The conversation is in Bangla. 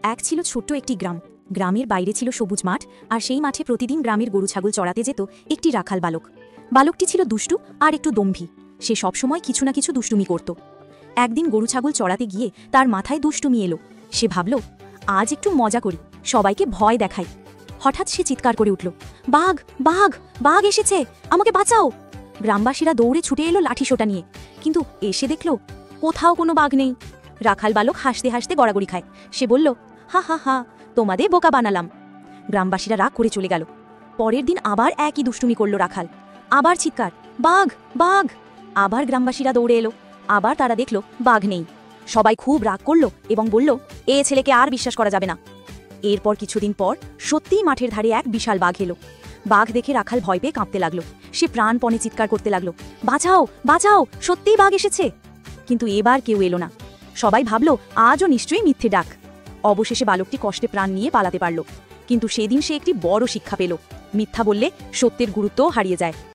এক ছিল ছোট্ট একটি গ্রাম। গ্রামের বাইরে ছিল সবুজ মাঠ, আর সেই মাঠে প্রতিদিন গ্রামের গরু ছাগল চড়াতে যেত একটি রাখাল বালক। বালকটি ছিল দুষ্টু আর একটু দম্ভী। সে সবসময় কিছু না কিছু দুষ্টুমি করত। একদিন গরু ছাগল চড়াতে গিয়ে তার মাথায় দুষ্টুমি এলো। সে ভাবল, আজ একটু মজা করি, সবাইকে ভয় দেখাই। হঠাৎ সে চিৎকার করে উঠল, বাঘ বাঘ বাঘ এসেছে, আমাকে বাঁচাও! গ্রামবাসীরা দৌড়ে ছুটে এলো লাঠিসোঁটা নিয়ে, কিন্তু এসে দেখল কোথাও কোনো বাঘ নেই। রাখাল বালক হাসতে হাসতে গড়াগড়ি খায়। সে বলল, হা হা হা, তোমাদের বোকা বানালাম। গ্রামবাসীরা রাগ করে চলে গেল। পরের দিন আবার একই দুষ্টুমি করল রাখাল। আবার চিৎকার, বাঘ বাঘ! আবার গ্রামবাসীরা দৌড়ে এলো। আবার তারা দেখল বাঘ নেই। সবাই খুব রাগ করল এবং বলল, এ ছেলেকে আর বিশ্বাস করা যাবে না। এরপর কিছুদিন পর সত্যিই মাঠের ধারে এক বিশাল বাঘ এলো। বাঘ দেখে রাখাল ভয় পেয়ে কাঁপতে লাগলো। সে প্রাণপণে চিৎকার করতে লাগলো, বাঁচাও বাঁচাও, সত্যিই বাঘ এসেছে! কিন্তু এবার কেউ এলো না। সবাই ভাবল, আজও নিশ্চয়ই মিথ্যে ডাক। অবশেষে বালকটি কষ্টে প্রাণ নিয়ে পালাতে পারল। কিন্তু সেদিন সে একটি বড় শিক্ষা পেল, মিথ্যা বললে সত্যের গুরুত্বও হারিয়ে যায়।